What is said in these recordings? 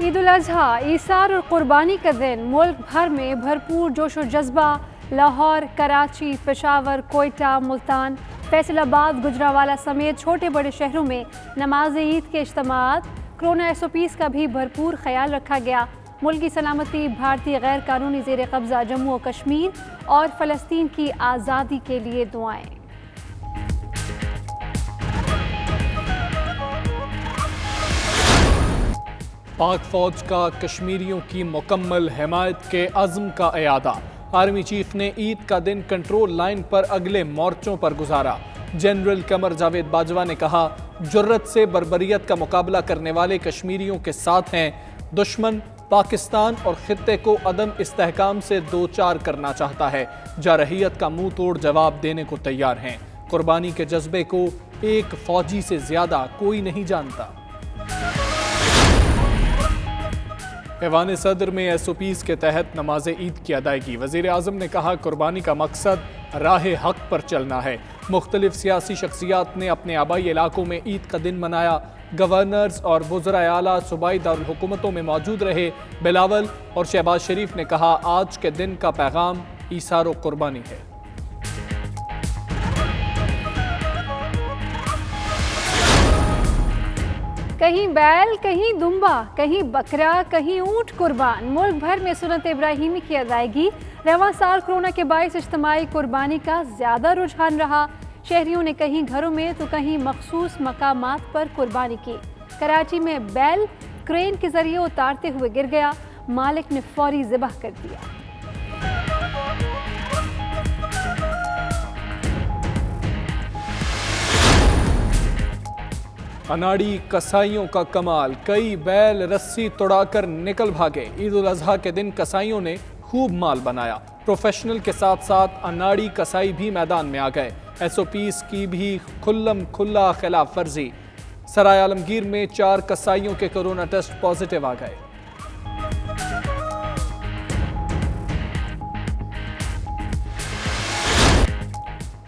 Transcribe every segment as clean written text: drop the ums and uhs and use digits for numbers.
عید الاضحیٰ ایثار اور قربانی کا دن ملک بھر میں بھرپور جوش و جذبہ۔ لاہور، کراچی، پشاور، کوئٹہ، ملتان، فیصل آباد، گجرانوالہ سمیت چھوٹے بڑے شہروں میں نماز عید کے اجتماعات۔ کرونا SOPs کا بھی بھرپور خیال رکھا گیا۔ ملک کی سلامتی، بھارتی غیر قانونی زیر قبضہ جموں و کشمیر اور فلسطین کی آزادی کے لیے دعائیں۔ پاک فوج کا کشمیریوں کی مکمل حمایت کے عزم کا اعادہ۔ آرمی چیف نے عید کا دن کنٹرول لائن پر اگلے مورچوں پر گزارا۔ جنرل قمر جاوید باجوہ نے کہا، جرت سے بربریت کا مقابلہ کرنے والے کشمیریوں کے ساتھ ہیں۔ دشمن پاکستان اور خطے کو عدم استحکام سے دوچار کرنا چاہتا ہے۔ جارحیت کا منہ توڑ جواب دینے کو تیار ہیں۔ قربانی کے جذبے کو ایک فوجی سے زیادہ کوئی نہیں جانتا۔ ایوان صدر میں SOPs کے تحت نماز عید کی ادائیگی۔ وزیر اعظم نے کہا، قربانی کا مقصد راہ حق پر چلنا ہے۔ مختلف سیاسی شخصیات نے اپنے آبائی علاقوں میں عید کا دن منایا۔ گورنرز اور وزرائے اعلیٰ صوبائی دارالحکومتوں میں موجود رہے۔ بلاول اور شہباز شریف نے کہا، آج کے دن کا پیغام ایثار و قربانی ہے۔ کہیں بیل، کہیں دمبا، کہیں بکرا، کہیں اونٹ قربان۔ ملک بھر میں سنت ابراہیمی کی ادائیگی۔ رواں سال کورونا کے باعث اجتماعی قربانی کا زیادہ رجحان رہا۔ شہریوں نے کہیں گھروں میں تو کہیں مخصوص مقامات پر قربانی کی۔ کراچی میں بیل کرین کے ذریعے اتارتے ہوئے گر گیا، مالک نے فوری ذبح کر دیا۔ اناڑی کسائیوں کا کمال، کئی بیل رسی توڑا کر نکل بھاگے۔ عید الاضحیٰ کے دن کسائیوں نے خوب مال بنایا۔ پروفیشنل کے ساتھ ساتھ اناڑی کسائی بھی میدان میں آ گئے۔ SOPs کی بھی کھلم کھلا خلاف ورزی۔ سرائے عالمگیر میں 4 کسائیوں کے کورونا ٹیسٹ پازیٹیو آ گئے۔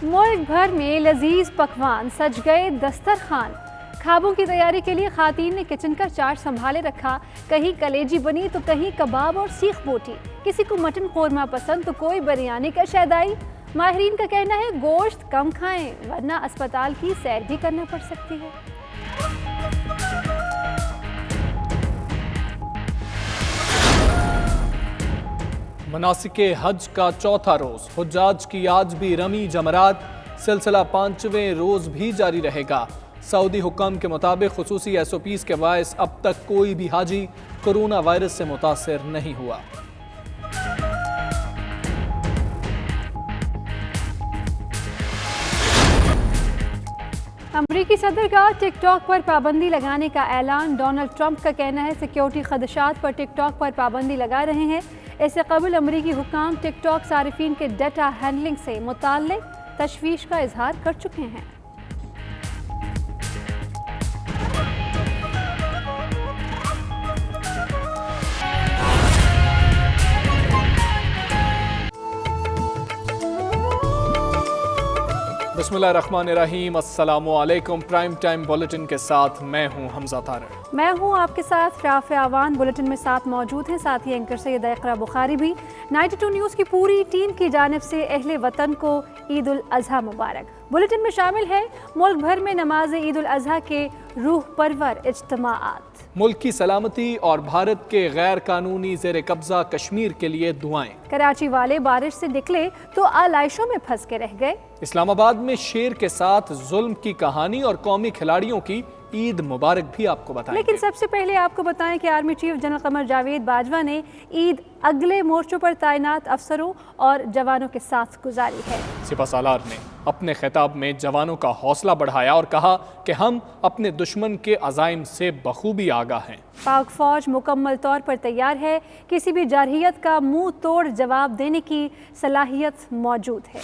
ملک بھر میں لذیذ پکوان سج گئے دسترخوان۔ کھابوں کی تیاری کے لیے خواتین نے کچن کا چارٹ سنبھالے رکھا۔ کہیں کلیجی بنی تو کہیں کباب اور سیخ بوٹی۔ کسی کو مٹن قورمہ پسند تو کوئی بریانی کا شیدائی۔ ماہرین کا کہنا ہے گوشت کم کھائیں ورنہ اسپتال کی سیر بھی کرنا پڑ سکتی ہے۔ مناسک حج کا چوتھا روز، حجاج کی آج بھی رمی جمرات۔ سلسلہ 5ویں روز بھی جاری رہے گا۔ سعودی حکام کے مطابق خصوصی SOPs کے باعث اب تک کوئی بھی حاجی کورونا وائرس سے متاثر نہیں ہوا۔ امریکی صدر کا ٹک ٹاک پر پابندی لگانے کا اعلان۔ ڈونلڈ ٹرمپ کا کہنا ہے سیکیورٹی خدشات پر ٹک ٹاک پر پابندی لگا رہے ہیں۔ اس سے قبل امریکی حکام ٹک ٹاک صارفین کے ڈیٹا ہینڈلنگ سے متعلق تشویش کا اظہار کر چکے ہیں۔ بسم اللہ الرحمن الرحیم۔ السلام علیکم۔ پرائم ٹائم بلیٹن کے ساتھ میں ہوں حمزہ طارق۔ میں ہوں آپ کے ساتھ رافع آوان۔ بلیٹن میں ساتھ موجود ہیں ساتھی اینکر سید اقرا بخاری بھی۔ 92 نیوز کی پوری ٹیم کی جانب سے اہل وطن کو عید الاضحیٰ مبارک۔ بلیٹن میں شامل ہے ملک بھر میں نماز عید الاضحیٰ کے روح پرور اجتماعات، ملک کی سلامتی اور بھارت کے غیر قانونی زیر قبضہ کشمیر کے لیے دعائیں۔ کراچی والے بارش سے نکلے تو آلائشوں میں پھنس کے رہ گئے۔ اسلام آباد میں شیر کے ساتھ ظلم کی کہانی اور قومی کھلاڑیوں کی عید مبارک بھی آپ کو بتائیں۔ لیکن سب سے پہلے آپ کو بتائیں کہ army chief general Qamar Javed Bajwa نے عید اگلے مورچوں پر تعینات افسروں اور جوانوں کے ساتھ گزاری ہے۔ سپہ سالار نے اپنے خطاب میں جوانوں کا حوصلہ بڑھایا اور کہا کہ ہم اپنے دشمن کے عزائم سے بخوبی آگاہ ہیں۔ پاک فوج مکمل طور پر تیار ہے، کسی بھی جارحیت کا منہ توڑ جواب دینے کی صلاحیت موجود ہے۔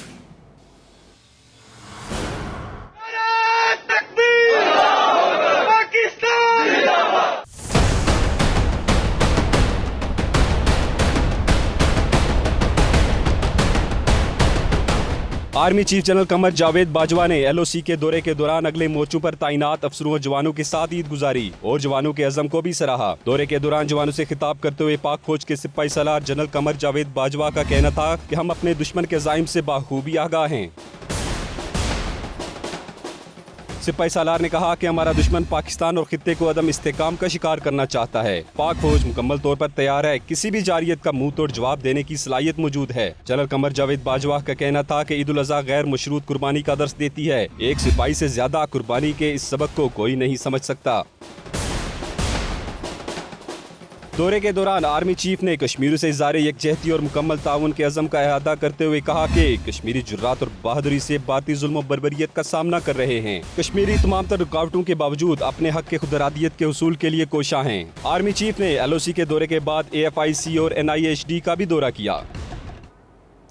Army chief general Qamar Javed Bajwa نے LOC کے دورے کے دوران اگلے مورچوں پر تعینات افسروں اور جوانوں کے ساتھ عید گزاری اور جوانوں کے عزم کو بھی سراہا۔ دورے کے دوران جوانوں سے خطاب کرتے ہوئے پاک فوج کے سپاہی سالار جنرل قمر جاوید باجوہ کا کہنا تھا کہ ہم اپنے دشمن کے عزائم سے بخوبی آگاہ ہیں۔ سپاہی سالار نے کہا کہ ہمارا دشمن پاکستان اور خطے کو عدم استحکام کا شکار کرنا چاہتا ہے۔ پاک فوج مکمل طور پر تیار ہے، کسی بھی جارحیت کا منہ توڑ جواب دینے کی صلاحیت موجود ہے۔ جنرل قمر جاوید باجوہ کا کہنا تھا کہ عید الاضحیٰ غیر مشروط قربانی کا درس دیتی ہے۔ ایک سپاہی سے زیادہ قربانی کے اس سبق کو کوئی نہیں سمجھ سکتا۔ دورے کے دوران آرمی چیف نے کشمیریوں سے اظہار یکجہتی اور مکمل تعاون کے عزم کا احاطہ کرتے ہوئے کہا کہ کشمیری جرات اور بہادری سے بھارتی ظلم و بربریت کا سامنا کر رہے ہیں۔ کشمیری تمام تر رکاوٹوں کے باوجود اپنے حق کے خود ارادیت کے حصول کے لیے کوشاں ہیں۔ آرمی چیف نے LOC کے دورے کے بعد AFIC اور NIHD کا بھی دورہ کیا۔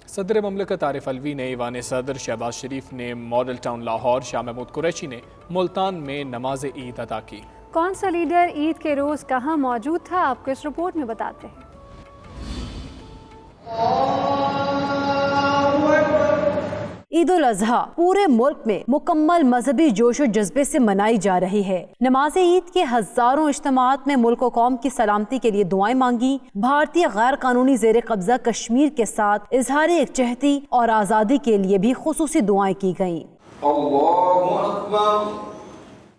صدر مملکت عارف الوی نے ایوان صدر شہباز شریف نے ماڈل ٹاؤن لاہور، شاہ محمود قریشی نے ملتان میں نماز عید ادا کی۔ کون سا لیڈر عید کے روز کہاں موجود تھا، آپ کو اس رپورٹ میں بتاتے ہیں۔ عید الاضحیٰ پورے ملک میں مکمل مذہبی جوش و جذبے سے منائی جا رہی ہے۔ نماز عید کے ہزاروں اجتماعات میں ملک و قوم کی سلامتی کے لیے دعائیں مانگی۔ بھارتی غیر قانونی زیر قبضہ کشمیر کے ساتھ اظہار یکجہتی اور آزادی کے لیے بھی خصوصی دعائیں کی گئیں۔ اللہ اکبر۔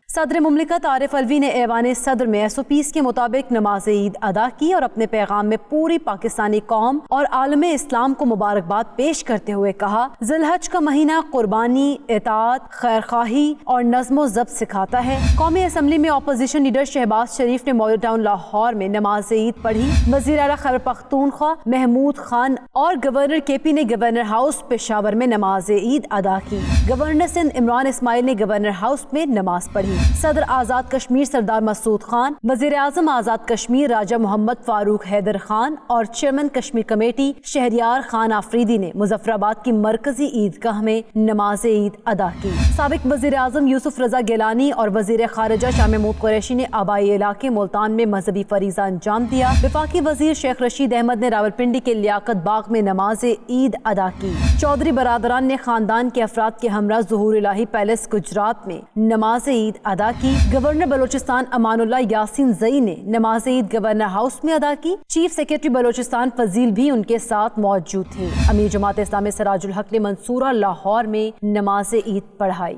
صدر مملکت عارف الوی نے ایوان صدر میں SOPs کے مطابق نماز عید ادا کی اور اپنے پیغام میں پوری پاکستانی قوم اور عالم اسلام کو مبارکباد پیش کرتے ہوئے کہا، ذی الحج کا مہینہ قربانی، اطاعت، خیرخواہی اور نظم و ضبط سکھاتا ہے۔ قومی اسمبلی میں اپوزیشن لیڈر شہباز شریف نے ماڈل ٹاؤن لاہور میں نماز عید پڑھی۔ وزیر اعلیٰ خیبر پختونخوا محمود خان اور گورنر KP نے گورنر ہاؤس پشاور میں نماز عید ادا کی۔ گورنر سندھ عمران اسماعیل نے گورنر ہاؤس میں نماز پڑھی۔ صدر آزاد کشمیر سردار مسعود خان، وزیر اعظم آزاد کشمیر راجہ محمد فاروق حیدر خان اور چیئرمین کشمیر کمیٹی شہریار خان آفریدی نے مظفر آباد کی مرکزی عیدگاہ میں نماز عید ادا کی۔ سابق وزیر اعظم یوسف رضا گیلانی اور وزیر خارجہ شاہ محمود قریشی نے آبائی علاقے ملتان میں مذہبی فریضہ انجام دیا۔ وفاقی وزیر شیخ رشید احمد نے راولپنڈی کے لیاقت باغ میں نماز عید ادا کی۔ چودھری برادران نے خاندان کے افراد کے ہمراہ ظہور الہی پیلس گجرات میں نماز عید ادا کی۔ گورنر بلوچستان امان اللہ یاسین زئی نے نماز عید گورنر ہاؤس میں ادا کی۔ چیف سیکرٹری بلوچستان فضیل بھی ان کے ساتھ موجود تھے۔ امیر جماعت اسلامی سراج الحق نے منصورہ لاہور میں نماز عید پڑھائی۔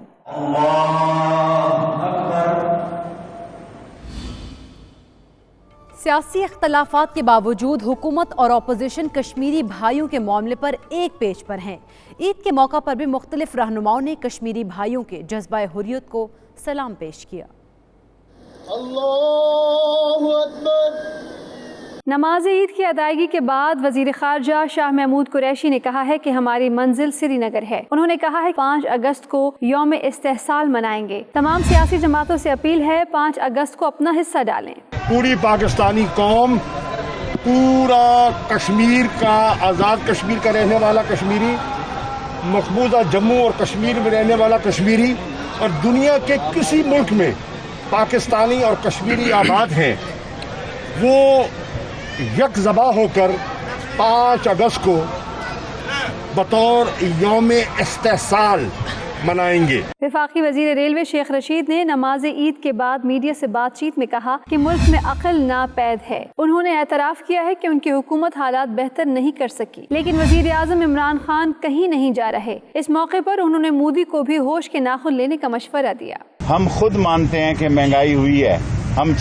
سیاسی اختلافات کے باوجود حکومت اور اپوزیشن کشمیری بھائیوں کے معاملے پر ایک پیج پر ہیں۔ عید کے موقع پر بھی مختلف رہنماؤں نے کشمیری بھائیوں کے جذبہ حریت کو سلام پیش کیا۔ اللہ اکبر۔ نماز عید کی ادائیگی کے بعد وزیر خارجہ شاہ محمود قریشی نے کہا ہے کہ ہماری منزل سری نگر ہے۔ انہوں نے کہا ہے کہ 5 اگست کو یوم استحصال منائیں گے۔ تمام سیاسی جماعتوں سے اپیل ہے 5 اگست کو اپنا حصہ ڈالیں۔ پوری پاکستانی قوم، پورا کشمیر کا، آزاد کشمیر کا رہنے والا کشمیری، مقبوضہ جموں اور کشمیر میں رہنے والا کشمیری اور دنیا کے کسی ملک میں پاکستانی اور کشمیری آباد ہیں، وہ یک ذبح ہو کر 5 اگست کو بطور یوم استحصال منائیں گے۔ وفاقی وزیر ریلوے شیخ رشید نے نماز عید کے بعد میڈیا سے بات چیت میں کہا کہ ملک میں عقل ناپید ہے۔ انہوں نے اعتراف کیا ہے کہ ان کی حکومت حالات بہتر نہیں کر سکی، لیکن وزیر اعظم عمران خان کہیں نہیں جا رہے۔ اس موقع پر انہوں نے مودی کو بھی ہوش کے ناخن لینے کا مشورہ دیا۔ ہم خود مانتے ہیں کہ مہنگائی ہوئی ہے۔ ہم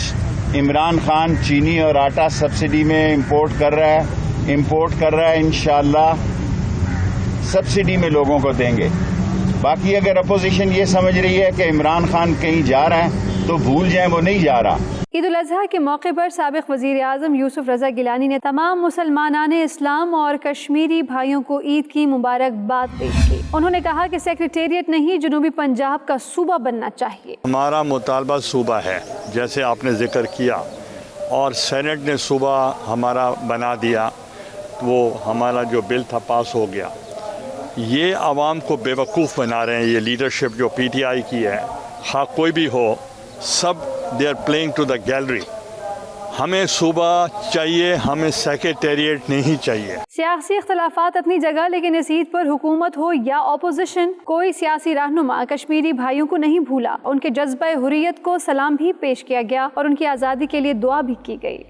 عمران خان چینی اور آٹا سبسڈی میں امپورٹ کر رہا ہے، انشاءاللہ سبسڈی میں لوگوں کو دیں گے۔ باقی اگر اپوزیشن یہ سمجھ رہی ہے کہ عمران خان کہیں جا رہا ہے تو بھول جائیں، وہ نہیں جا رہا۔ عید الاضحیٰ کے موقع پر سابق وزیر اعظم یوسف رضا گیلانی نے تمام مسلمانان اسلام اور کشمیری بھائیوں کو عید کی مبارکباد پیش کی۔ انہوں نے کہا کہ سیکریٹریٹ نہیں، جنوبی پنجاب کا صوبہ بننا چاہیے۔ ہمارا مطالبہ صوبہ ہے، جیسے آپ نے ذکر کیا، اور سینٹ نے صوبہ ہمارا بنا دیا، وہ ہمارا جو بل تھا پاس ہو گیا۔ یہ عوام کو بے وقوف بنا رہے ہیں، یہ لیڈرشپ جو PTI کی ہے، خواہ کوئی بھی ہو، سب they are playing to the gallery. ہمیں صوبہ چاہیے, ہمیں سیکریٹریٹ نہیں چاہیے. سیاسی اختلافات اپنی جگہ, لیکن اس عید پر حکومت ہو یا اپوزیشن, کوئی سیاسی رہنما کشمیری بھائیوں کو نہیں بھولا. ان کے جذبہ حریت کو سلام بھی پیش کیا گیا اور ان کی آزادی کے لیے دعا بھی کی گئی.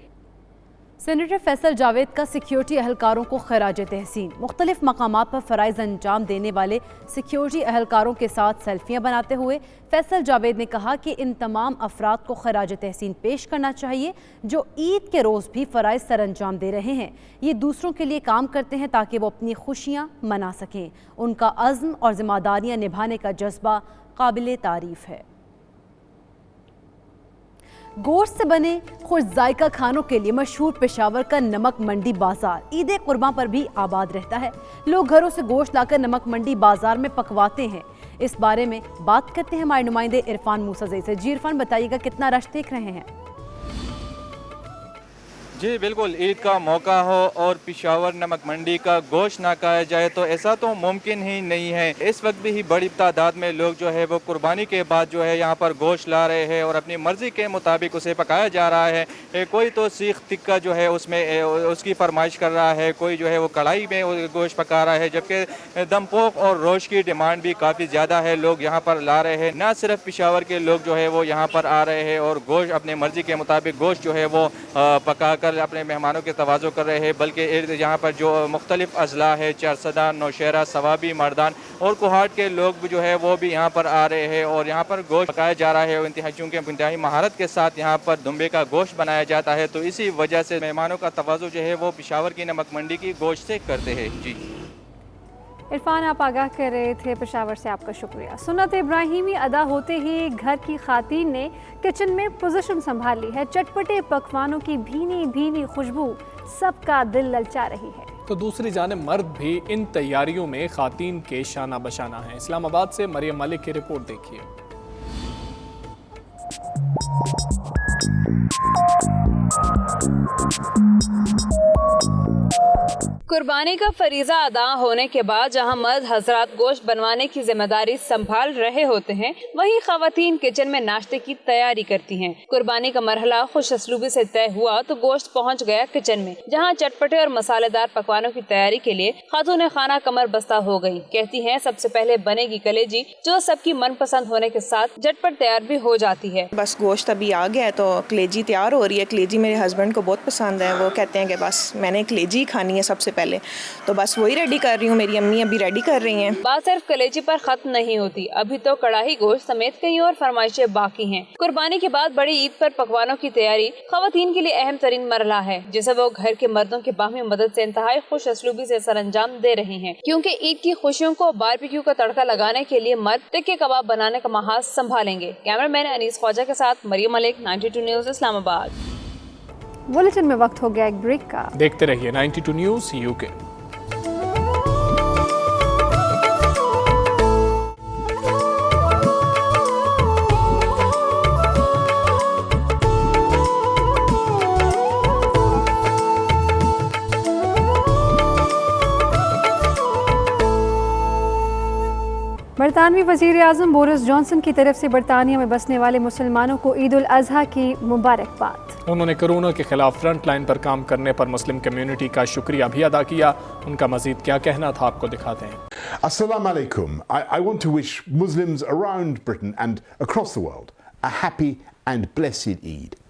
سینیٹر فیصل جاوید کا سیکیورٹی اہلکاروں کو خراج تحسین. مختلف مقامات پر فرائض انجام دینے والے سیکیورٹی اہلکاروں کے ساتھ سیلفیاں بناتے ہوئے فیصل جاوید نے کہا کہ ان تمام افراد کو خراج تحسین پیش کرنا چاہیے جو عید کے روز بھی فرائض سر انجام دے رہے ہیں. یہ دوسروں کے لیے کام کرتے ہیں تاکہ وہ اپنی خوشیاں منا سکیں. ان کا عزم اور ذمہ داریاں نبھانے کا جذبہ قابل تعریف ہے. گوشت سے بنے خوش ذائقہ کھانوں کے لیے مشہور پشاور کا نمک منڈی بازار عید قرباں پر بھی آباد رہتا ہے. لوگ گھروں سے گوشت لا کر نمک منڈی بازار میں پکواتے ہیں. اس بارے میں بات کرتے ہیں ہمارے نمائندے عرفان موسیٰ سے. جی عرفان, بتائیے گا کتنا رش دیکھ رہے ہیں؟ جی بالکل, عید کا موقع ہو اور پشاور نمک منڈی کا گوشت نہ کھایا جائے تو ایسا تو ممکن ہی نہیں ہے. اس وقت بھی بڑی تعداد میں لوگ جو ہے وہ قربانی کے بعد جو ہے یہاں پر گوشت لا رہے ہیں اور اپنی مرضی کے مطابق اسے پکایا جا رہا ہے. کوئی تو سیخ تکہ جو ہے اس میں اس کی فرمائش کر رہا ہے, کوئی جو ہے وہ کڑھائی میں گوشت پکا رہا ہے, جبکہ دم پوک اور روش کی ڈیمانڈ بھی کافی زیادہ ہے. لوگ یہاں پر لا رہے ہیں. نہ صرف پشاور کے لوگ جو ہے وہ یہاں پر آ رہے ہیں اور گوشت اپنے مرضی کے مطابق گوشت جو ہے وہ پکا کر اپنے مہمانوں کے تواضع کر رہے ہیں, بلکہ یہاں پر جو مختلف اضلاع ہے, چارسدہ, نوشہرہ, ثوابی, مردان اور کوہاٹ کے لوگ جو ہے وہ بھی یہاں پر آ رہے ہیں اور یہاں پر گوشت پکایا جا رہا ہے. چونکہ انتہائی مہارت کے ساتھ یہاں پر دمبے کا گوشت بنایا جاتا ہے, تو اسی وجہ سے مہمانوں کا تواضع جو ہے وہ پشاور کی نمک منڈی کی گوشت سے کرتے ہیں. جی عرفان, آپ آگاہ کر رہے تھے پشاور سے, آپ کا شکریہ. سنت ابراہیمی ادا ہوتے ہی گھر کی خواتین نے کچن میں پوزیشن سنبھال لی ہے. چٹپٹے پکوانوں کی بھینی بھینی خوشبو سب کا دل للچا رہی ہے. تو دوسری جانب مرد بھی ان تیاریوں میں خواتین کے شانہ بشانہ ہیں. اسلام آباد سے مریم ملک کی رپورٹ دیکھیے. قربانی کا فریضہ ادا ہونے کے بعد جہاں مرد حضرات گوشت بنوانے کی ذمہ داری سنبھال رہے ہوتے ہیں, وہیں خواتین کچن میں ناشتے کی تیاری کرتی ہیں. قربانی کا مرحلہ خوش اسلوبی سے طے ہوا تو گوشت پہنچ گیا کچن میں, جہاں چٹپٹے اور مسالے دار پکوانوں کی تیاری کے لیے خاتون خانہ کمر بستہ ہو گئی. کہتی ہیں سب سے پہلے بنے گی کلیجی, جو سب کی من پسند ہونے کے ساتھ جھٹپٹ تیار بھی ہو جاتی ہے. بس گوشت ابھی آ گیا ہے تو کلیجی تیار ہو رہی ہے. کلیجی میرے ہسبینڈ کو بہت پسند ہے, وہ کہتے ہیں کہ بس میں نے کلیجی کھانی ہے سب سے پہلے, تو بس وہی ریڈی کر رہی ہوں. میری امی ابھی ریڈی کر رہی ہیں. بات صرف کلیجی پر ختم نہیں ہوتی, ابھی تو کڑاہی گوشت سمیت کئی اور فرمائشیں باقی ہیں. قربانی کے بعد بڑی عید پر پکوانوں کی تیاری خواتین کے لیے اہم ترین مرحلہ ہے, جسے وہ گھر کے مردوں کی باہمی مدد سے انتہائی خوش اسلوبی سے سر انجام دے رہے ہیں. کیونکہ عید کی خوشیوں کو باربیکیو کا تڑکا لگانے کے لیے مرد ٹکے کباب بنانے کا محاذ سنبھالیں گے. کیمرہ مین انیس خواجہ کے ساتھ مریم ملک, 92 نیوز, اسلام آباد. بلیٹن میں وقت ہو گیا ایک بریک کا. دیکھتے رہیے 92 نیوز UK. برطانوی وزیر اعظم بورس جانسن کی طرف سے برطانیہ میں بسنے والے مسلمانوں کو عید الاضحیٰ کی مبارکباد. انہوں نے کورونا کے خلاف فرنٹ لائن پر کام کرنے پر مسلم کمیونٹی کا شکریہ بھی ادا کیا. ان کا مزید کیا کہنا تھا آپ کو دکھاتے ہیں. Assalamu alaikum. I want to wish Muslims around Britain and across the world a happy and blessed Eid.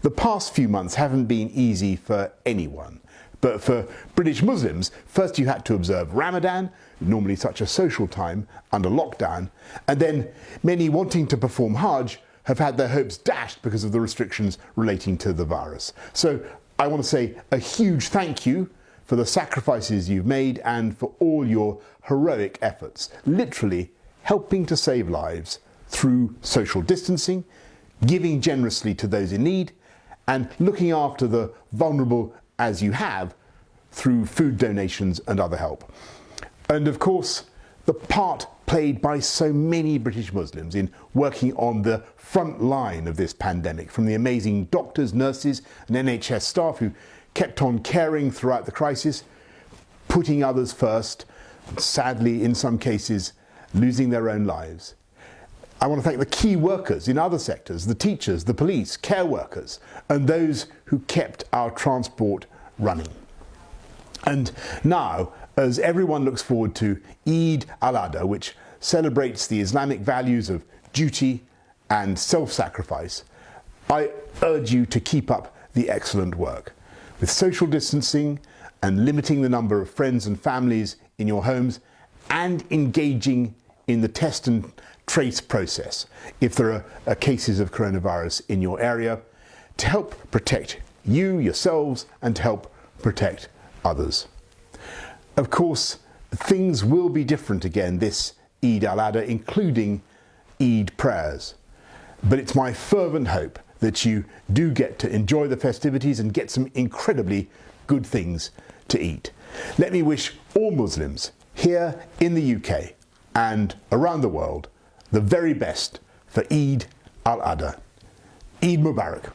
The past few months haven't been easy for anyone. But for British Muslims, first you had to observe Ramadan, normally such a social time, under lockdown, and then many wanting to perform Hajj have had their hopes dashed because of the restrictions relating to the virus. So I want to say a huge thank you for the sacrifices you've made and for all your heroic efforts, literally helping to save lives through social distancing, giving generously to those in need, and looking after the vulnerable as you have through food donations and other help. And of course, the part played by so many British Muslims in working on the front line of this pandemic, from the amazing doctors, nurses and NHS staff who kept on caring throughout the crisis, putting others first, sadly in some cases losing their own lives. I want to thank the key workers in other sectors, the teachers, the police, care workers, and those who kept our transport running. And now, as everyone looks forward to Eid al-Adha, which celebrates the Islamic values of duty and self-sacrifice, I urge you to keep up the excellent work. With social distancing and limiting the number of friends and families in your homes, and engaging in the test and trace process if there are cases of coronavirus in your area, to help protect you, yourselves, and to help protect others. Of course, things will be different again this Eid al-Adha, including Eid prayers. But it's my fervent hope that you do get to enjoy the festivities and get some incredibly good things to eat. Let me wish all Muslims here in the UK and around the world the very best for Eid al-Adha. Eid Mubarak.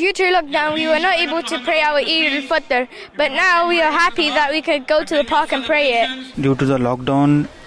Due to lockdown, we were not able to pray our Eid al-Fitr, but now we are happy that we could go to the park and pray it. Due to the lockdown,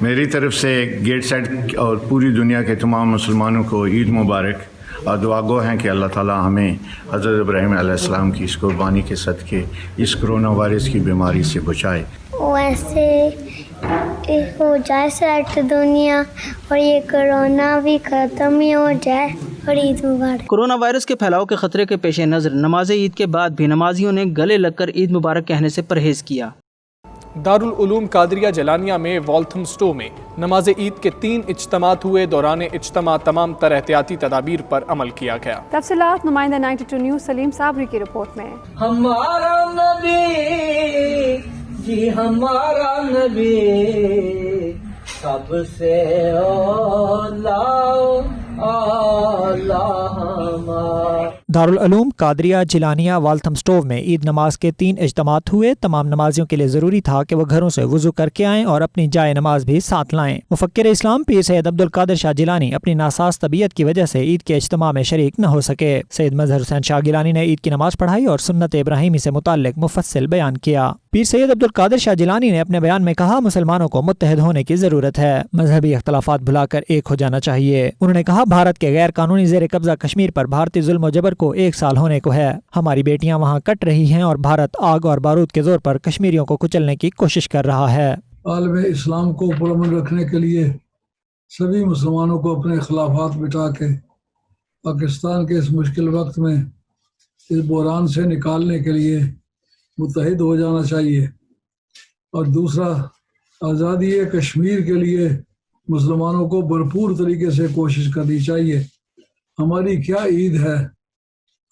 میری طرف سے get set اور پوری دنیا کے تمام مسلمانوں کو عید مبارک اور دعا گو ہیں کہ اللہ تعالیٰ ہمیں حضرت ابراہیم علیہ السلام کی اس قربانی کے صدقے اس کرونا وائرس کی بیماری سے بچائے. ویسے ہو جائے سیٹ دنیا اور یہ کرونا بھی ختم ہی ہو جائے اور عید مبارک. کورونا وائرس کے پھیلاؤ کے خطرے کے پیش نظر نماز عید کے بعد بھی نمازیوں نے گلے لگ کر عید مبارک کہنے سے پرہیز کیا. دارالعلوم قادریہ جلانیہ میں والتھم سٹو میں نماز عید کے 3 اجتماعات ہوئے. دوران اجتماع تمام تر احتیاطی تدابیر پر عمل کیا گیا. تفصیلات نمائندہ 92 نیوز سلیم صابری کی رپورٹ میں. ہمارا نبی جی ہمارا نبی سب سے دارالعلوم قادریہ جلانیہ والتھم سٹو میں عید نماز کے 3 اجتماعات ہوئے. تمام نمازیوں کے لیے ضروری تھا کہ وہ گھروں سے وضو کر کے آئیں اور اپنی جائے نماز بھی ساتھ لائیں. مفکر اسلام پیر سید عبدالقادر شاہ جیلانی اپنی ناساز طبیعت کی وجہ سے عید کے اجتماع میں شریک نہ ہو سکے. سید مظہر حسین شاہ گیلانی نے عید کی نماز پڑھائی اور سنت ابراہیمی سے متعلق مفصل بیان کیا. پیر سید عبدالقادر شاہ جیلانی نے اپنے بیان میں کہا مسلمانوں کو متحد ہونے کی ضرورت ہے. مذہبی اختلافات بھلا کر ایک ہو جانا چاہیے. انہوں نے کہا بھارت کے غیر قانونی زیر قبضہ کشمیر پر بھارتی ظلم و جبر کو 1 سال ہونے کو ہے. ہماری بیٹیاں وہاں کٹ رہی ہیں اور بھارت آگ اور بارود کے زور پر کشمیریوں کو کچلنے کی کوشش کر رہا ہے. عالم اسلام کو پرامن رکھنے کے لیے سبھی مسلمانوں کو اپنے اختلافات مٹا کے پاکستان کے اس مشکل وقت میں اس بحران سے نکالنے کے لیے متحد ہو جانا چاہیے. اور دوسرا آزادی کشمیر کے لیے مسلمانوں کو بھرپور طریقے سے کوشش کرنی چاہیے. ہماری کیا عید ہے،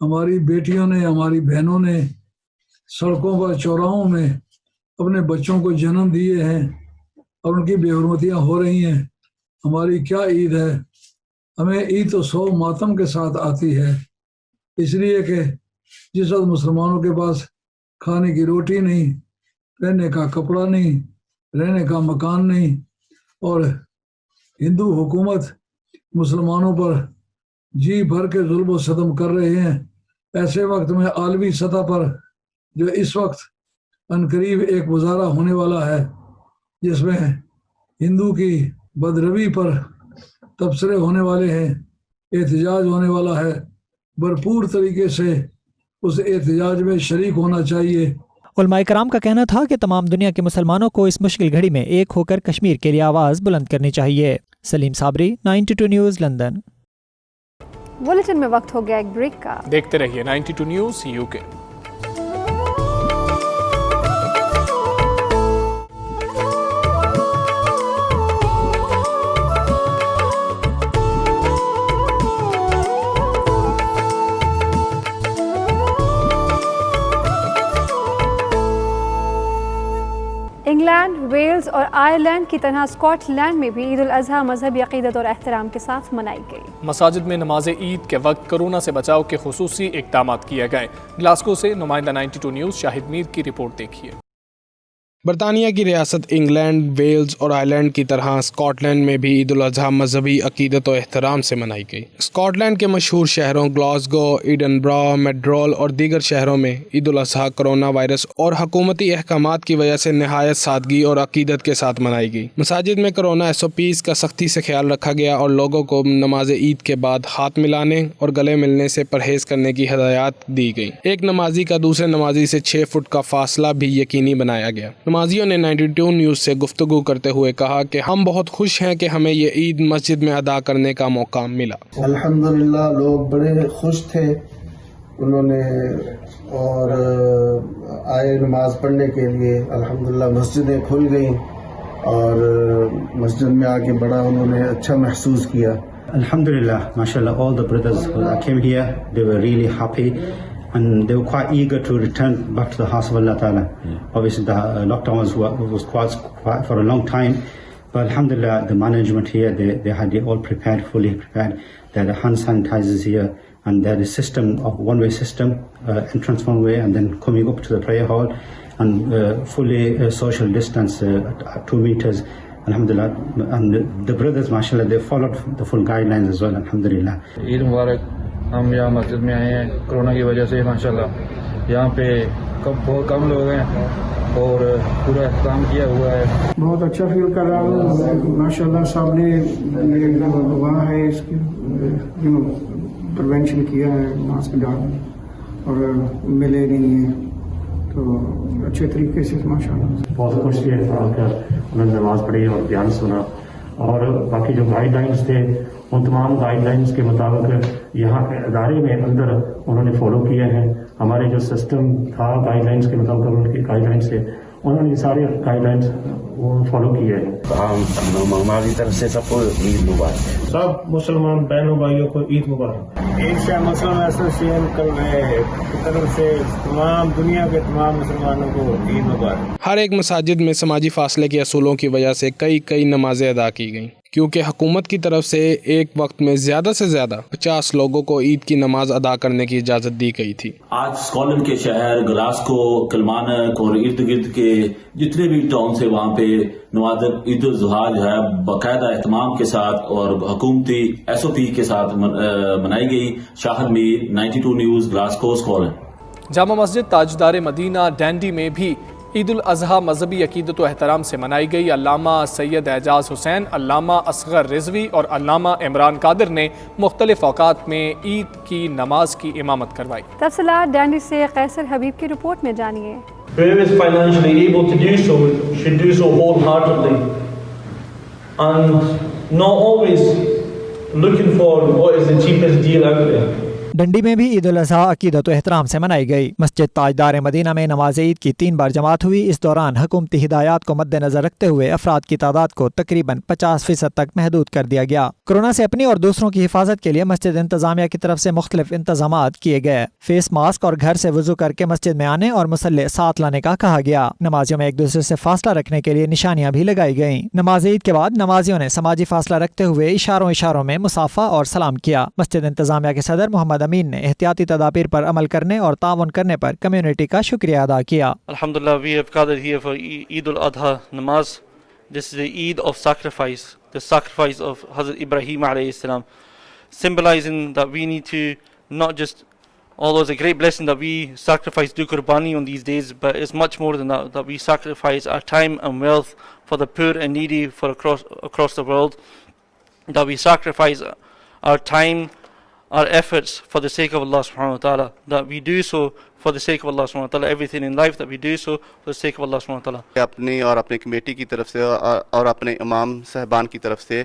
ہماری بیٹیوں نے ہماری بہنوں نے سڑکوں پر چوراہوں میں اپنے بچوں کو جنم دیے ہیں اور ان کی بے حرمتیاں ہو رہی ہیں. ہماری کیا عید ہے؟ ہمیں عید تو 100 ماتم کے ساتھ آتی ہے، اس لیے کہ جس وقت مسلمانوں کے پاس کھانے کی روٹی نہیں، پہننے کا کپڑا نہیں، رہنے کا مکان نہیں اور ہندو حکومت مسلمانوں پر جی بھر کے ظلم و ستم کر رہے ہیں، ایسے وقت میں عالمی سطح پر جو اس وقت عنقریب ایک مظاہرہ ہونے والا ہے جس میں ہندو کی بدروی پر تبصرے ہونے والے ہیں، احتجاج ہونے والا ہے، بھرپور طریقے سے اس احتجاج میں شریک ہونا چاہیے. علماء کرام کا کہنا تھا کہ تمام دنیا کے مسلمانوں کو اس مشکل گھڑی میں ایک ہو کر کشمیر کے لیے آواز بلند کرنی چاہیے. سلیم صابری 92 نیوز لندن. بلیٹن میں وقت ہو گیا ایک بریک کا. دیکھتے رہیے 92 نیوز UK. انگلینڈ، ویلز اور آئرلینڈ کی طرح اسکاٹ لینڈ میں بھی عید الاضحیٰ مذہبی عقیدت اور احترام کے ساتھ منائی گئی. مساجد میں نماز عید کے وقت کورونا سے بچاؤ کے خصوصی اقدامات کیے گئے. گلاسگو سے نمائندہ 92 نیوز شاہد میر کی رپورٹ دیکھیے. برطانیہ کی ریاست انگلینڈ، ویلز اور آئرلینڈ کی طرح اسکاٹ لینڈ میں بھی عید الاضحیٰ مذہبی عقیدت و احترام سے منائی گئی. اسکاٹ لینڈ کے مشہور شہروں گلاسگو، ایڈنبرا، میڈرول اور دیگر شہروں میں عید الاضحیٰ کرونا وائرس اور حکومتی احکامات کی وجہ سے نہایت سادگی اور عقیدت کے ساتھ منائی گئی. مساجد میں کرونا SOPs کا سختی سے خیال رکھا گیا اور لوگوں کو نماز عید کے بعد ہاتھ ملانے اور گلے ملنے سے پرہیز کرنے کی ہدایات دی گئی. ایک نمازی کا دوسرے نمازی سے 6 فٹ کا فاصلہ بھی یقینی بنایا گیا. نمازیوں نے 92 نیوز سے گفتگو کرتے ہوئے کہا کہ ہم بہت خوش ہیں کہ ہمیں یہ عید مسجد میں ادا کرنے کا موقع ملا. الحمدللہ لوگ بڑے خوش تھے انہوں نے اور آئے نماز پڑھنے کے لیے. الحمدللہ مسجدیں کھل گئیں اور مسجد میں آ کے بڑا انہوں نے اچھا محسوس کیا. Alhamdulillah, mashallah, all the brothers who came here, they were really happy and they were quite eager to return back to the house of Allah Ta'ala. Obviously the lockdown was quite for a long time, but alhamdulillah the management here, they had it all prepared, fully prepared. They had hand sanitizers here and they had a system of one-way system, entrance one way and then coming up to the prayer hall and fully social distance at 2 meters. Alhamdulillah, and the brothers mashallah they followed the full guidelines as well. Alhamdulillah. عید مبارک. ہم یہاں مسجد میں آئے ہیں corona کی وجہ سے ماشاءاللہ یہاں پہ بہت کم لوگ ہیں اور پورا اہتمام کیا ہوا ہے. بہت اچھا فیل کر رہا ہوں. ماشاءاللہ صاحب نے میرے گواہ ہے اس کی پریونشن کیا ہے ماسک ڈالنے اور ملے نہیں ہیں تو اچھے طریقے سے ماشاءاللہ. بہت خوش تھے انہوں نے نماز پڑھی اور بیان سنا اور باقی جو گائیڈ لائنس تھے ان تمام گائیڈ لائنس کے مطابق یہاں کے ادارے میں اندر انہوں نے فالو کیے ہیں. ہمارے جو سسٹم تھا گائیڈ لائنس کے مطابق ان کی گائیڈ لائنس سے انہوں نے سارے گائیڈ لائنس وہ فالو کیے ہیں. ہماری طرف سے سب کو عید مبارک. سب مسلمان بہنوں بھائیوں کو عید مبارک. ایشیا مسلم ایسوسیشن کی طرف سے تمام دنیا کے تمام مسلمانوں کو عید مبارک. ہر ایک مساجد میں سماجی فاصلے کے اصولوں کی وجہ سے کئی نمازیں ادا کی گئیں کیونکہ حکومت کی طرف سے ایک وقت میں زیادہ سے زیادہ 50 لوگوں کو عید کی نماز ادا کرنے کی اجازت دی گئی تھی. آج اسکاٹلینڈ کے شہر گلاسکو، کلمانک اور ارد گرد کے جتنے بھی ٹاؤن سے وہاں پہ نماز عید الاضحیٰ جو ہے باقاعدہ اہتمام کے ساتھ اور حکومتی SOP کے ساتھ منائی گئی. شاہد میر، 92 news, Glasgow, Scotland. Jama Masjid تاجدار مدینہ ڈینڈی میں بھی عید الاضحیٰ مذہبی عقیدت و احترام سے منائی گئی. علامہ سید اعجاز حسین، علامہ اصغر رضوی اور علامہ عمران قادر نے مختلف اوقات میں عید کی نماز کی امامت کروائی. تفصیلات ڈینڈی سے قیصر حبیب کی رپورٹ میں جانیے. Whoever is financially able to do so should do so wholeheartedly and not always looking for what is the cheapest deal out there. ڈنڈی میں بھی عید الاضحیٰ عقیدت و احترام سے منائی گئی. مسجد تاجدار مدینہ میں نماز عید کی 3 بار جماعت ہوئی. اس دوران حکومتی ہدایات کو مد نظر رکھتے ہوئے افراد کی تعداد کو تقریباً 50% تک محدود کر دیا گیا. کورونا سے اپنی اور دوسروں کی حفاظت کے لیے مسجد انتظامیہ کی طرف سے مختلف انتظامات کیے گئے. فیس ماسک اور گھر سے وضو کر کے مسجد میں آنے اور مصلی ساتھ لانے کا کہا گیا. نمازیوں میں ایک دوسرے سے فاصلہ رکھنے کے لیے نشانیاں بھی لگائی گئیں. نماز عید کے بعد نمازیوں نے سماجی فاصلہ رکھتے ہوئے اشاروں میں مصافحہ اور سلام کیا. مسجد انتظامیہ کے صدر محمد امین نے احتیاطی تدابیر پر عمل کرنے اور تعاون کرنے پر کمیونٹی کا شکریہ ادا کیا. Alhamdulillah, we have gathered here for Eid al-Adha namaz. This is the Eid of sacrifice, the sacrifice of Hazrat Ibrahim alayhi salam, symbolizing that we need to not just, although it's a great blessing that we sacrifice, do qurbani on these days, but it's much more than that, that we sacrifice our time and wealth for the poor and needy for across the world, that we sacrifice our time, our efforts for the sake of Allah subhanahu wa ta'ala, that we do so for the sake of Allah subhanahu wa ta'ala, everything in life that we do so for the sake of Allah subhanahu wa ta'ala. اپنی اور اپنے committee کی طرف سے اور اپنے امام صاحبان کی طرف سے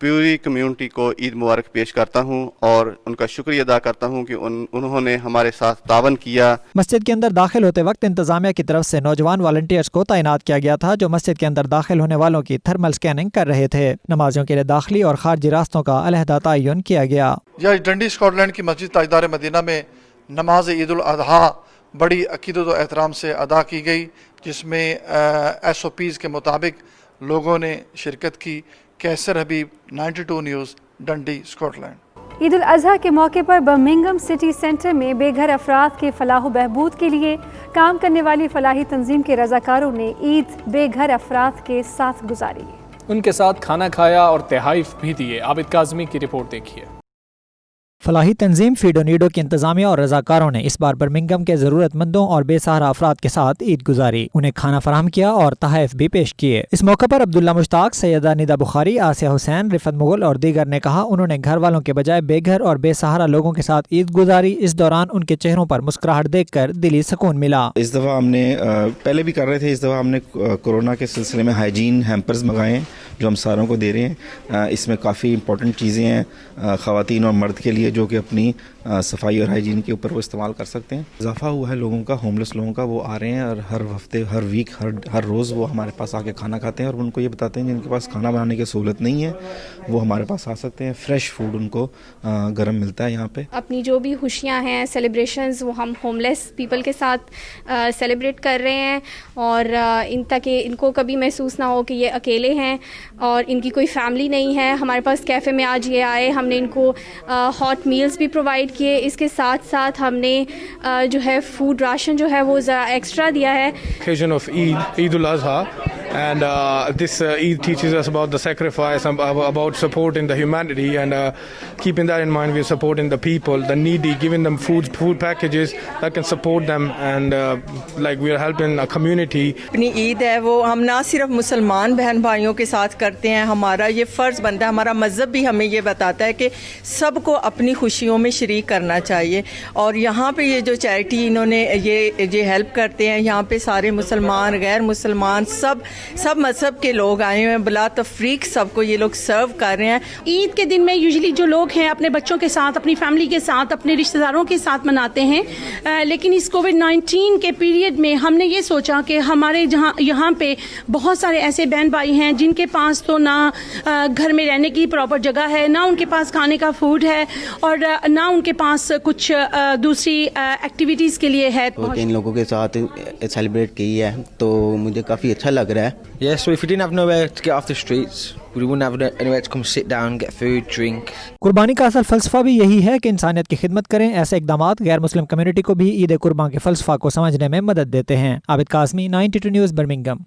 پوری کمیونٹی کو عید مبارک پیش کرتا ہوں اور ان کا شکریہ ادا کرتا ہوں کہ انہوں نے ہمارے ساتھ تعاون کیا. مسجد کے اندر داخل ہوتے وقت انتظامیہ کی طرف سے نوجوان والنٹیئرز کو تعینات کیا گیا تھا جو مسجد کے اندر داخل ہونے والوں کی تھرمل سکیننگ کر رہے تھے. نمازیوں کے لیے داخلی اور خارجی راستوں کا علیحدہ تعین کیا گیا. ڈنڈی اسکاٹ لینڈ کی مسجد تاجدار مدینہ میں نماز عید الاضحیٰ بڑی عقیدت و احترام سے ادا کی گئی جس میں SOPs کے مطابق لوگوں نے شرکت کی. قیصر حبیب، 92 نیوز، ڈنڈی، اسکاٹ لینڈ. عید الاضحیٰ کے موقع پر برمنگھم سٹی سینٹر میں بے گھر افراد کے فلاح و بہبود کے لیے کام کرنے والی فلاحی تنظیم کے رضاکاروں نے عید بے گھر افراد کے ساتھ گزاری. ان کے ساتھ کھانا کھایا اور تحائف بھی دیے. عابد کاظمی کی رپورٹ دیکھیے. فلاحی تنظیم فیڈو نیڈو کی انتظامیہ اور رضاکاروں نے اس بار برمنگھم کے ضرورت مندوں اور بے سہارا افراد کے ساتھ عید گزاری. انہیں کھانا فراہم کیا اور تحائف بھی پیش کیے. اس موقع پر عبداللہ مشتاق، سیدہ ندا بخاری، آسیہ حسین، رفت مغل اور دیگر نے کہا انہوں نے گھر والوں کے بجائے بے گھر اور بے سہارا لوگوں کے ساتھ عید گزاری. اس دوران ان کے چہروں پر مسکراہٹ دیکھ کر دلی سکون ملا. اس دفعہ ہم نے پہلے بھی کر رہے تھے، اس دفعہ ہم نے کورونا کے سلسلے میں ہائیجین ہیمپرز منگائے ہیں جو ہم ساروں کو دے رہے ہیں. اس میں کافی امپورٹنٹ چیزیں ہیں خواتین اور مرد کے لیے جو کہ اپنی صفائی اور ہائیجین کے اوپر وہ استعمال کر سکتے ہیں. اضافہ ہوا ہے لوگوں کا، ہوملیس لوگوں کا. وہ آ رہے ہیں اور ہر ہفتے، ہر ویک، ہر روز وہ ہمارے پاس آ کے کھانا کھاتے ہیں اور ان کو یہ بتاتے ہیں جن کے پاس کھانا بنانے کی سہولت نہیں ہے وہ ہمارے پاس آ سکتے ہیں. فریش فوڈ ان کو گرم ملتا ہے یہاں پہ. اپنی جو بھی خوشیاں ہیں، سیلیبریشنز، وہ ہم ہوم لیس پیپل کے ساتھ سیلیبریٹ کر رہے ہیں اور ان تک ان کو کبھی محسوس نہ ہو کہ یہ اکیلے ہیں اور ان کی کوئی فیملی نہیں ہے. ہمارے پاس کیفے میں آج یہ آئے، ہم نے ان کو ہاٹ میلز بھی پرووائڈ کیے. اس کے ساتھ ساتھ ہم نے جو ہے فوڈ راشن جو ہے وہ ذرا ایکسٹرا دیا ہے. Occasion of Eid al-Adha, And this Eid teaches us about the sacrifice, about supporting the humanity, and keeping that in mind, we are supporting the people, the needy, giving them food packages that can support them, and like we are helping a community. اپنی عید ہے وہ ہم نہ صرف مسلمان بہن بھائیوں کے ساتھ کرتے ہیں، ہمارا یہ فرض بنتا ہے، ہمارا مذہب بھی ہمیں یہ بتاتا ہے کہ سب کو اپنی خوشیوں میں شریک کرنا چاہیے. اور یہاں پہ یہ جو چیریٹی انہوں نے یہ ہیلپ کرتے ہیں، یہاں پہ سارے مسلمان غیر مسلمان سب مذہب کے لوگ آئے ہوئے ہیں، بلا تفریق سب کو یہ لوگ سرو کر رہے ہیں. عید کے دن میں یوزلی جو لوگ ہیں اپنے بچوں کے ساتھ، اپنی فیملی کے ساتھ، اپنے رشتہ داروں کے ساتھ مناتے ہیں، لیکن اس کووڈ-19 کے پیریڈ میں ہم نے یہ سوچا کہ ہمارے یہاں پہ بہت سارے ایسے بہن بھائی ہیں جن کے پاس تو نہ گھر میں رہنے کی پراپر جگہ ہے، نہ ان کے پاس کھانے کا فوڈ ہے، اور نہ ان کے پاس کچھ دوسری ایکٹیویٹیز کے لیے ہے. ان لوگوں کے ساتھ سیلیبریٹ کی ہے تو مجھے کافی اچھا لگ رہا ہے. Yeah, so if we didn't have nowhere to get off the streets, we wouldn't have anywhere to come sit down, get food, drink. قربانی کا اصل فلسفہ بھی یہی ہے کہ انسانیت کی خدمت کریں. ایسے اقدامات غیر مسلم کمیونٹی کو بھی عید قربان کے فلسفہ کو سمجھنے میں مدد دیتے ہیں. Abid Qasmi, 92 news, Birmingham.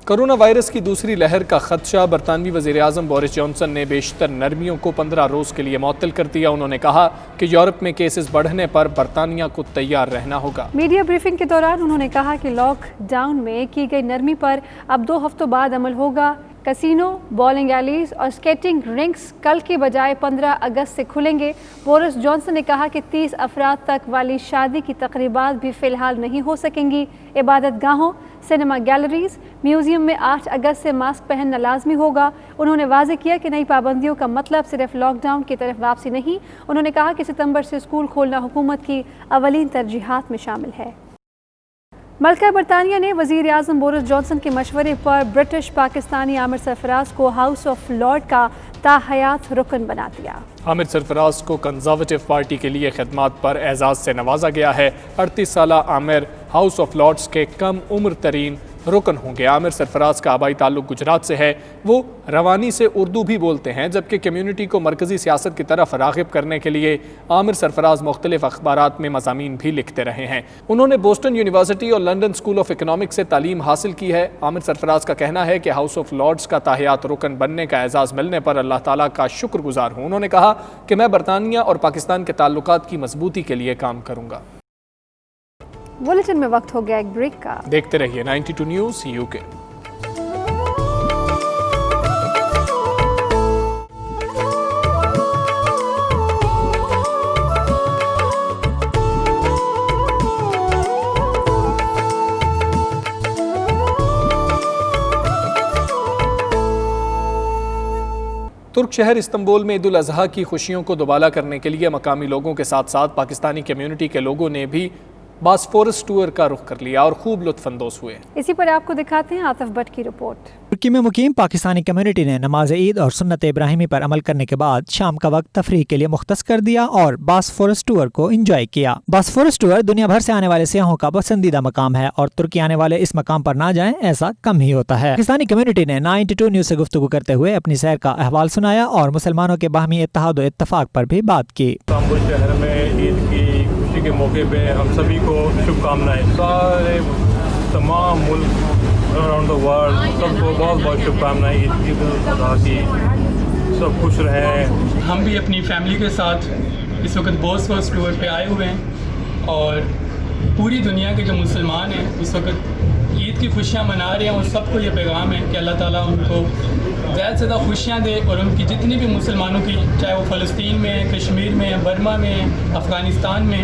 Corona virus کی دوسری لہر کا خدشہ. برطانوی وزیر اعظم بورس جانسن نے بیشتر نرمیوں کو 15 روز کے لیے معطل کر دیا. انہوں نے کہا کہ یورپ میں کیسز بڑھنے پر برطانیہ کو تیار رہنا ہوگا. میڈیا بریفنگ کے دوران انہوں نے کہا کہ لاک ڈاؤن میں کی گئی نرمی پر اب 2 ہفتوں بعد عمل ہوگا. کسینو، بولنگ ایلیز اور سکیٹنگ رنکس کل کے بجائے 15 اگست سے کھلیں گے. بورس جانسن نے کہا کہ 30 افراد تک والی شادی کی تقریبات بھی فی الحال نہیں ہو سکیں گی. عبادت گاہوں، سینما گیلریز، میوزیم میں 8 اگست سے ماسک پہننا لازمی ہوگا. انہوں نے واضح کیا کہ نئی پابندیوں کا مطلب صرف لاک ڈاؤن کی طرف واپسی نہیں. انہوں نے کہا کہ ستمبر سے اسکول کھولنا حکومت کی اولین ترجیحات میں شامل ہے. ملکہ برطانیہ نے وزیر اعظم بورس جانسن کے مشورے پر برٹش پاکستانی عامر سرفراز کو ہاؤس آف لارڈ کا تاحیات رکن بنا دیا. عامر سرفراز کو کنزرویٹو پارٹی کے لیے خدمات پر اعزاز سے نوازا گیا ہے. 38 سالہ عامر ہاؤس آف لارڈز کے کم عمر ترین رکن ہوں گے. عامر سرفراز کا آبائی تعلق گجرات سے ہے. وہ روانی سے اردو بھی بولتے ہیں، جبکہ کمیونٹی کو مرکزی سیاست کی طرف راغب کرنے کے لیے عامر سرفراز مختلف اخبارات میں مضامین بھی لکھتے رہے ہیں. انہوں نے بوسٹن یونیورسٹی اور لندن اسکول آف اکنامکس سے تعلیم حاصل کی ہے. عامر سرفراز کا کہنا ہے کہ ہاؤس آف لارڈز کا تاحیات رکن بننے کا اعزاز ملنے پر اللہ تعالیٰ کا شکر گزار ہوں. انہوں نے کہا کہ میں برطانیہ اور پاکستان کے تعلقات کی مضبوطی کے لیے کام کروں گا. بلیٹن میں وقت ہو گیا ایک بریک کا. دیکھتے رہیے 92 نیوز UK. ترک شہر استنبول میں عید الاضحیٰ کی خوشیوں کو دوبالا کرنے کے لیے مقامی لوگوں کے ساتھ ساتھ پاکستانی کمیونٹی کے لوگوں نے بھی باسفورس ٹور کا رخ کر لیا اور خوب لطف اندوز ہوئے. اسی پر آپ کو دکھاتے ہیں عاطف بٹ کی رپورٹ. ترکی میں مقیم پاکستانی کمیونٹی نے نماز عید اور سنت ابراہیمی پر عمل کرنے کے بعد شام کا وقت تفریح کے لیے مختص کر دیا اور باسفورس ٹور کو انجوائے کیا. باسفورس ٹور دنیا بھر سے آنے والے سیاحوں کا پسندیدہ مقام ہے اور ترکی آنے والے اس مقام پر نہ جائیں ایسا کم ہی ہوتا ہے. پاکستانی کمیونٹی نے 92 نیوز سے گفتگو کرتے ہوئے اپنی سیر کا احوال سنایا اور مسلمانوں کے باہمی اتحاد و اتفاق پر بھی بات کی. استنبول شہر میں عید کی خوشی کے موقع پہ ہم سبھی کو شبھ کامنائیں. سارے تمام ملک اراؤنڈ دا ورلڈ سب کو بہت بہت شبھ کامنائیں عید الاضحیٰ کی. سب خوش رہیں. ہم بھی اپنی فیملی کے ساتھ اس وقت باسفورس ٹور پہ آئے ہوئے ہیں اور پوری دنیا کے جو مسلمان ہیں اس وقت عید کی خوشیاں منا رہے ہیں اور سب کو یہ پیغام ہے کہ اللہ تعالیٰ ان کو زیادہ سے زیادہ خوشیاں دے اور ان کی جتنی بھی مسلمانوں کی، چاہے وہ فلسطین میں ہیں، کشمیر میں ہیں، برما میں ہیں، افغانستان میں،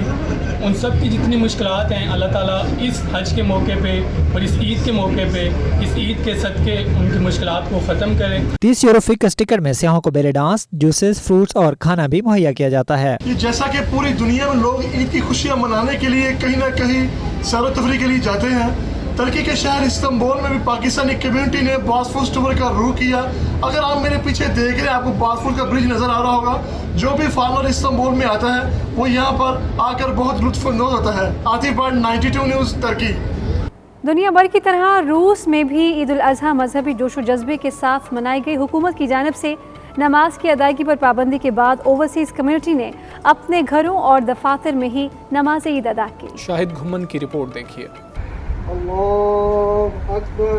ان سب کی جتنی مشکلات ہیں اللہ تعالیٰ اس حج کے موقع پہ اور اس عید کے موقع پہ اس عید کے صدقے ان کی مشکلات کو ختم کریں. 30 یورو فی کس ٹکٹ میں سیاحوں کو بیلے ڈانس، جوسز، فروٹس اور کھانا بھی مہیا کیا جاتا ہے. جیسا کہ پوری دنیا میں لوگ عید کی خوشیاں منانے کے لیے کہیں نہ کہیں سیر و تفریح کے لیے جاتے ہیں، ترکی کے شہر استنبول میں بھی پاکستانی کمیونٹی نے باسفورس ٹور کا روح کیا. اگر آپ میرے پیچھے دیکھ رہے ہیں آپ کو باسفورس کا برج نظر آ رہا ہوگا. جو بھی فارمر استنبول میں آتا ہے وہ یہاں پر آ کر بہت لطف اندوز ہوتا ہے. عاطف بٹ 92 نیوز ترکی. دنیا بھر کی طرح روس میں بھی عید الاضحیٰ مذہبی جوش و جذبے کے ساتھ منائی گئی. حکومت کی جانب سے نماز کی ادائیگی پر پابندی کے بعد اوورسیز کمیونٹی نے اپنے گھروں اور دفاتر میں ہی نماز عید ادا کی. شاہد گھمن کی رپورٹ دیکھیے. اللہ اکبر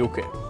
UK।